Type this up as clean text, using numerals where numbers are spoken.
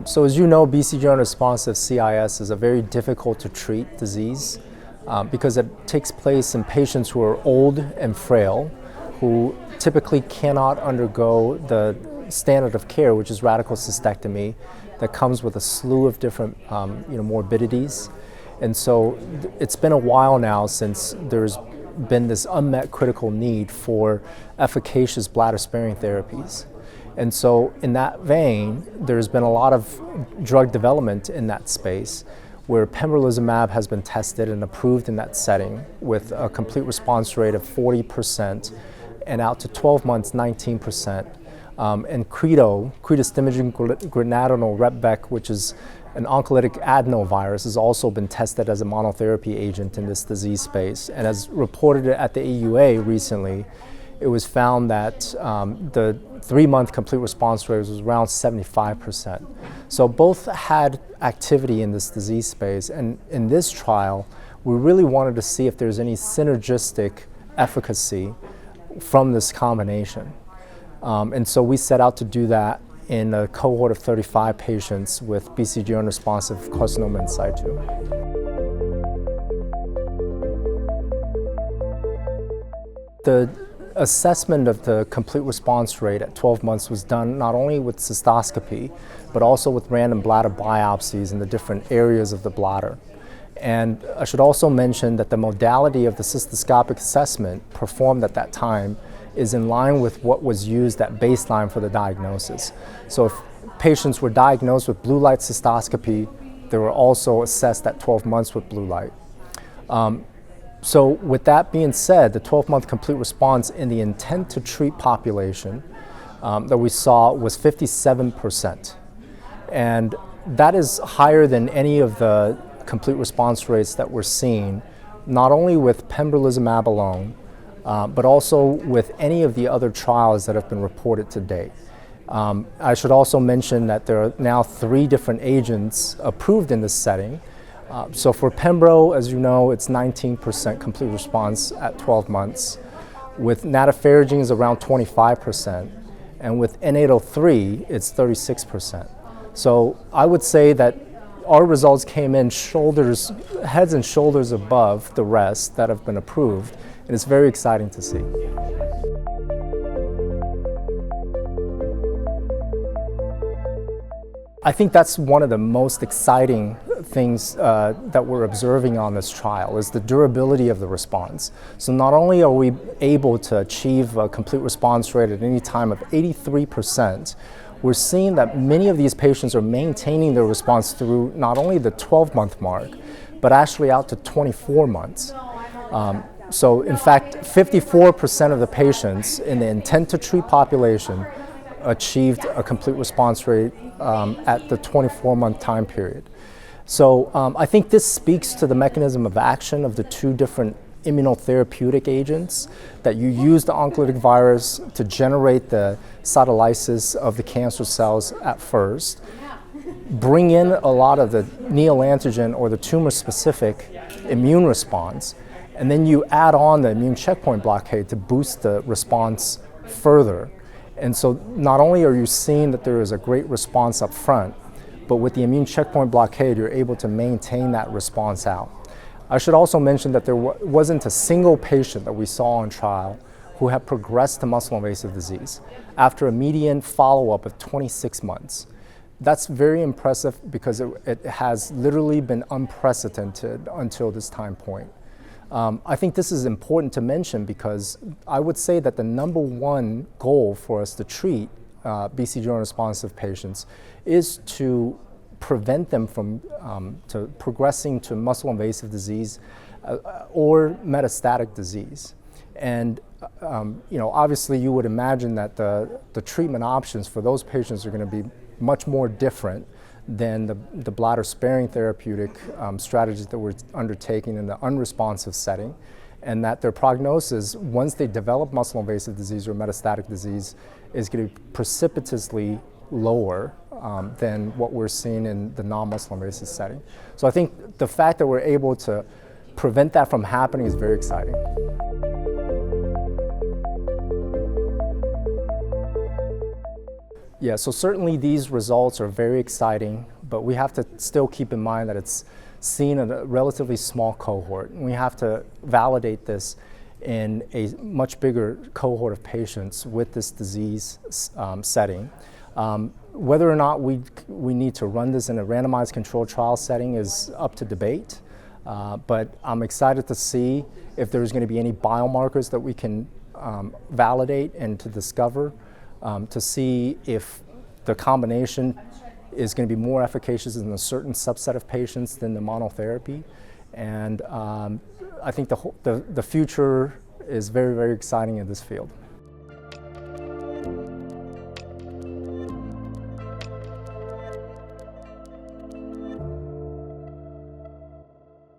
So as you know, BCG-Unresponsive CIS is a very difficult to treat disease because it takes place in patients who are old and frail, who typically cannot undergo the standard of care, which is radical cystectomy, that comes with a slew of different morbidities. And so it's been a while now since there's been this unmet critical need for efficacious bladder-sparing therapies. And so in that vein, there's been a lot of drug development in that space where Pembrolizumab has been tested and approved in that setting with a complete response rate of 40% and out to 12 months, 19%. And Cretostimogene grenadenorepvec, which is an oncolytic adenovirus, has also been tested as a monotherapy agent in this disease space. And as reported at the AUA recently, it was found that the 3-month complete response rate was around 75%. So both had activity in this disease space. And in this trial, we really wanted to see if there's any synergistic efficacy from this combination. And so we set out to do that in a cohort of 35 patients with BCG-Unresponsive carcinoma in situ. The assessment of the complete response rate at 12 months was done not only with cystoscopy, but also with random bladder biopsies in the different areas of the bladder. And I should also mention that the modality of the cystoscopic assessment performed at that time is in line with what was used at baseline for the diagnosis. So if patients were diagnosed with blue light cystoscopy, they were also assessed at 12 months with blue light. So with that being said, the 12-month complete response in the intent to treat population that we saw was 57%. And that is higher than any of the complete response rates that we're seeing, not only with Pembrolizumab alone, but also with any of the other trials that have been reported to date. I should also mention that there are now 3 different agents approved in this setting. So for Pembro, as you know, it's 19% complete response at 12 months. With nadofaragene is around 25%. And with N803, it's 36%. So I would say that our results came in heads and shoulders above the rest that have been approved. And it's very exciting to see. I think that's one of the most exciting things that we're observing on this trial is the durability of the response. So not only are we able to achieve a complete response rate at any time of 83%, we're seeing that many of these patients are maintaining their response through not only the 12-month mark, but actually out to 24 months. So in fact, 54% of the patients in the intent to treat population achieved a complete response rate at the 24-month time period. So I think this speaks to the mechanism of action of the 2 different immunotherapeutic agents, that you use the oncolytic virus to generate the cytolysis of the cancer cells at first, bring in a lot of the neoantigen or the tumor-specific immune response, and then you add on the immune checkpoint blockade to boost the response further. And so not only are you seeing that there is a great response up front, but with the immune checkpoint blockade, you're able to maintain that response out. I should also mention that there wasn't a single patient that we saw on trial who had progressed to muscle-invasive disease after a median follow-up of 26 months. That's very impressive because it has literally been unprecedented until this time point. I think this is important to mention because I would say that the #1 goal for us to treat BCG-unresponsive patients is to prevent them from progressing to muscle-invasive disease or metastatic disease. And obviously you would imagine that the treatment options for those patients are going to be much more different than the bladder-sparing therapeutic strategies that we're undertaking in the unresponsive setting, and that their prognosis, once they develop muscle-invasive disease or metastatic disease, is going to be precipitously lower than what we're seeing in the non-muscle invasive setting. So I think the fact that we're able to prevent that from happening is very exciting. Yeah, so certainly these results are very exciting, but we have to still keep in mind that it's seen in a relatively small cohort. And we have to validate this in a much bigger cohort of patients with this disease setting. Whether or not we need to run this in a randomized controlled trial setting is up to debate, but I'm excited to see if there's going to be any biomarkers that we can validate and to discover to see if the combination is going to be more efficacious in a certain subset of patients than the monotherapy. And I think the future is very, very exciting in this field.